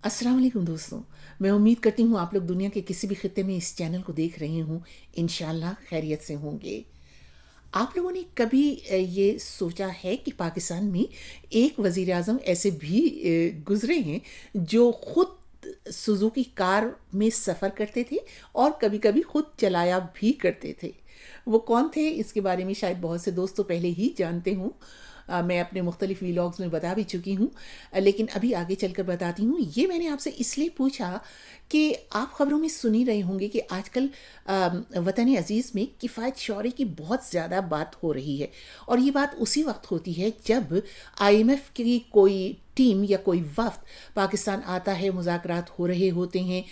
अस्सलाम वालेकुम दोस्तों। मैं उम्मीद करती हूँ आप लोग दुनिया के किसी भी खित्ते में इस चैनल को देख रहे हों, इंशाल्लाह खैरियत से होंगे। आप लोगों ने कभी ये सोचा है कि पाकिस्तान में एक वज़ीर आज़म ऐसे भी गुज़रे हैं जो खुद सुज़ुकी कार में सफ़र करते थे और कभी-कभी खुद चलाया भी करते थे। वो कौन थे इसके बारे में शायद बहुत से दोस्त तो पहले ही जानते हों। मैं अपने मुख्तलिफ व्लॉग्स में बता भी चुकी हूँ, लेकिन अभी आगे चलकर बताती हूँ। ये मैंने आपसे इसलिए पूछा कि आप ख़बरों में सुन ही रहे होंगे कि आजकल वतन अज़ीज़ में किफ़ायत शौरी की बहुत ज़्यादा बात हो रही है, और ये बात उसी वक्त होती है जब IMF की कोई टीम या कोई वफ़द पाकिस्तान आता है, मुज़ाकरात हो रहे होते हैं,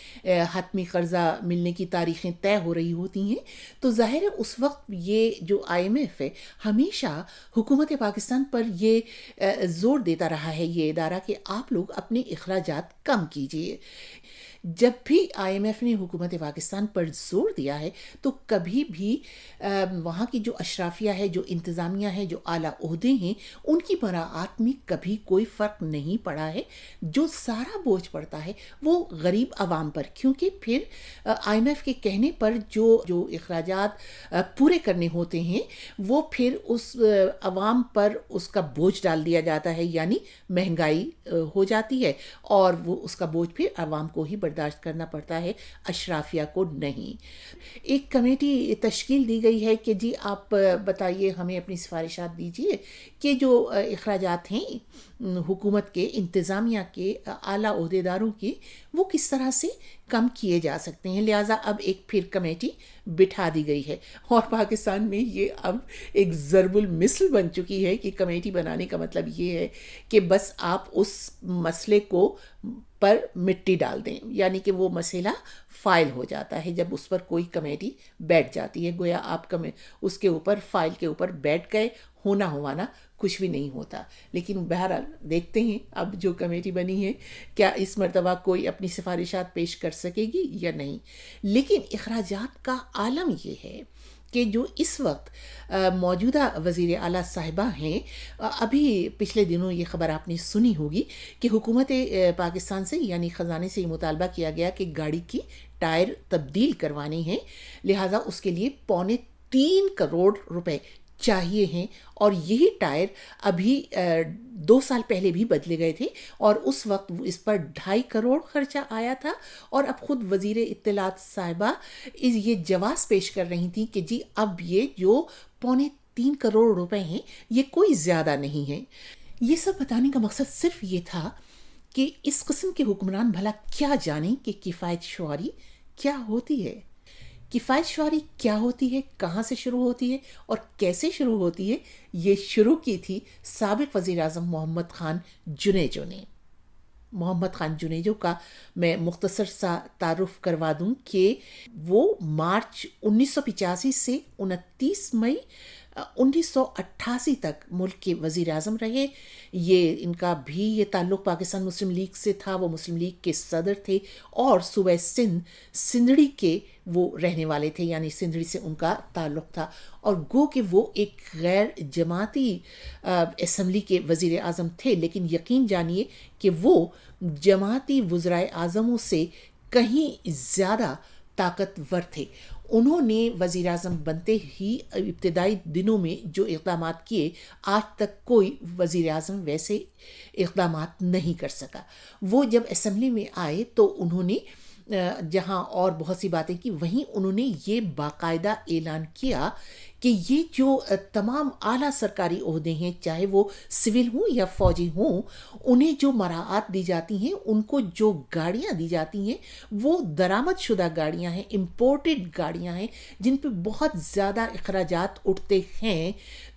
हतमी कर्ज़ा मिलने की तारीख़ें तय हो रही होती हैं। तो ज़ाहिर है उस वक्त ये जो IMF है हमेशा हुकूमत पाकिस्तान पर ये ज़ोर देता रहा है, ये इदारा, कि आप लोग अपने अखराजात कम कीजिए। जब भी IMF ने हुकूमत पाकिस्तान पर ज़ोर दिया है तो कभी भी वहाँ की जो अशराफिया है, जो इंतज़ामिया है, जो आला ओहदे हैं, उनकी मराआत में कभी कोई फ़र्क नहीं पड़ा है। जो सारा बोझ पड़ता है वो गरीब आवाम पर, क्योंकि फिर IMF के कहने पर जो जो अखराजात पूरे करने होते हैं वो फिर उस आवाम पर उसका बोझ डाल दिया जाता है, यानी महंगाई हो जाती है, और वो उसका बोझ फिर आवाम को ही बर्दाश्त करना पड़ता है, अशराफिया को नहीं। एक कमेटी तश्कील दी गई है कि जी आप बताइए, हमें अपनी सिफारिशात दीजिए कि जो अखराजात हैं हुकूमत के, इंतज़ामिया के, आला ओहदेदारों के, वो किस तरह से कम किए जा सकते हैं। लिहाजा अब एक फिर कमेटी बिठा दी गई है, और पाकिस्तान में ये अब एक ज़रबुल मिसल बन चुकी है कि कमेटी बनाने का मतलब ये है कि बस आप उस मसले को पर मिट्टी डाल दें, यानी कि वो मसला फ़ाइल हो जाता है जब उस पर कोई कमेटी बैठ जाती है। गोया आप उसके ऊपर, फ़ाइल के ऊपर बैठ गए, होना हुआना कुछ भी नहीं होता। लेकिन बहरहाल देखते हैं अब जो कमेटी बनी है क्या इस मर्तबा कोई अपनी सिफारिशात पेश कर सकेगी या नहीं। लेकिन अखराजात का आलम ये है कि जो इस वक्त मौजूदा वज़ीर आला साहिबा हैं, अभी पिछले दिनों ये ख़बर आपने सुनी होगी कि हुकूमत पाकिस्तान से यानी ख़जाने से ये मुतालबा किया गया कि गाड़ी की टायर तब्दील करवाने हैं, लिहाजा उसके लिए 3.25 करोड़ रुपए चाहिए हैं। और यही टायर अभी 2 साल पहले भी बदले गए थे, और उस वक्त इस पर 2.5 करोड़ खर्चा आया था। और अब खुद वज़ीर इत्तलात साहिबा ये जवाब पेश कर रही थी कि जी अब ये जो 3.25 करोड़ रुपए हैं ये कोई ज़्यादा नहीं है। ये सब बताने का मकसद सिर्फ ये था कि इस किस्म के हुक्मरान भला क्या जाने कि किफ़ायत शुआरी क्या होती है। किफ़ायत शुआरी क्या होती है, कहाँ से शुरू होती है और कैसे शुरू होती है, ये शुरू की थी साबिक़ वज़ीर आज़म मोहम्मद ख़ान जुनेजो ने। मोहम्मद ख़ान जुनेजो का मैं मुख्तसर सा तारुफ करवा दूं कि वो मार्च 1985 से 29 मई 1988 तक मुल्क के वज़ीर आज़म रहे। ये इनका भी ये ताल्लुक़ पाकिस्तान मुस्लिम लीग से था, वो मुस्लिम लीग के सदर थे, और सूबे सिंधड़ी के वो रहने वाले थे, यानी सिंधड़ी से उनका ताल्लुक़ था। और गो कि वो एक गैर जमाती असम्बली के वज़ीर आज़म थे, लेकिन यकीन जानिए कि वो जमाती वज़राए आज़मों से कहीं ज़्यादा ताकतवर थे। उन्होंने वज़ीर आज़म बनते ही इब्तदाई दिनों में जो इक़दामात किए, आज तक कोई वज़ीर आज़म वैसे इक़दामात नहीं कर सका। वो जब असम्बली में आए तो उन्होंने जहाँ और बहुत सी बातें की, वहीं उन्होंने ये बाकायदा ऐलान किया कि ये जो तमाम आला सरकारी ओहदे हैं, चाहे वो सिविल हों या फ़ौजी हों, उन्हें जो मराआत दी जाती हैं, उनको जो गाड़ियाँ दी जाती हैं, वो दरामद शुदा गाड़ियाँ हैं, इम्पोर्टेड गाड़ियाँ हैं, जिन पे बहुत ज़्यादा अखराजात उठते हैं।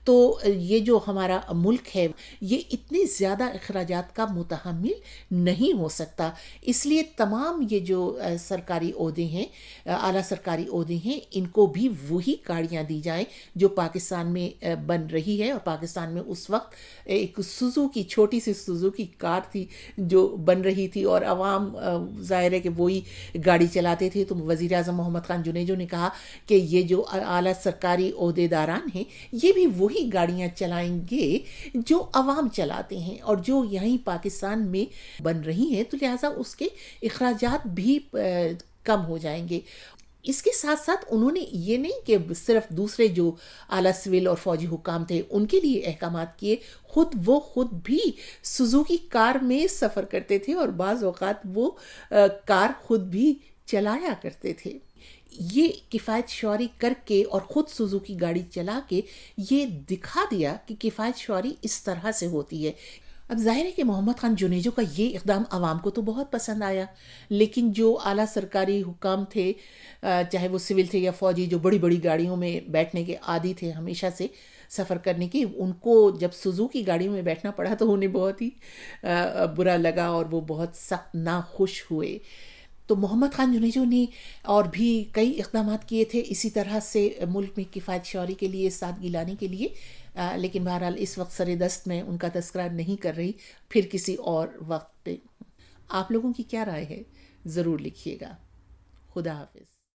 तो ये जो हमारा मुल्क है ये इतने ज़्यादा अखराजात का मुतहम्मिल नहीं हो सकता, इसलिए तमाम ये जो सरकारी ओहदे हैं, आला सरकारी ओहदे हैं, इनको भी वही गाड़ियाँ दी जाएं जो पाकिस्तान में बन रही है। और पाकिस्तान में उस वक्त एक सुजुकी, छोटी सी सुजुकी कार थी जो बन रही थी, और आवाम ज़ाहिर है कि वही गाड़ी चलाते थे। तो वज़ीर आज़म मोहम्मद ख़ान जुनेजो ने कहा कि ये जो आला सरकारी ओहदेदारान हैं ये भी वही وہی گاڑیاں چلائیں گے جو عوام چلاتے ہیں اور جو یہیں پاکستان میں بن رہی ہیں، تو لہٰذا اس کے اخراجات بھی کم ہو جائیں گے۔ اس کے ساتھ ساتھ انہوں نے یہ نہیں کہ صرف دوسرے جو اعلیٰ سول اور فوجی حکام تھے ان کے لیے احکامات کیے، خود بھی سوزوکی کار میں سفر کرتے تھے اور بعض اوقات وہ کار خود بھی چلایا کرتے تھے۔ یہ کفایت شعاری کر کے اور خود سوزوکی گاڑی چلا کے یہ دکھا دیا کہ کفایت شعاری اس طرح سے ہوتی ہے۔ اب ظاہر ہے کہ محمد خان جنیجو کا یہ اقدام عوام کو تو بہت پسند آیا، لیکن جو اعلیٰ سرکاری حکام تھے، چاہے وہ سول تھے یا فوجی، جو بڑی بڑی گاڑیوں میں بیٹھنے کے عادی تھے ہمیشہ سے سفر کرنے کی، ان کو جب سوزوکی گاڑیوں میں بیٹھنا پڑا تو انہیں بہت ہی برا لگا اور وہ بہت سخت ناخوش ہوئے۔ تو محمد خان جنیجو نے اور بھی کئی اقدامات کیے تھے اسی طرح سے ملک میں کفایت شعاری کے لیے، سادگی لانے کے لیے، لیکن بہرحال اس وقت سر دست میں ان کا تذکرہ نہیں کر رہی، پھر کسی اور وقت پہ۔ آپ لوگوں کی کیا رائے ہے؟ ضرور لکھیے گا۔ خدا حافظ۔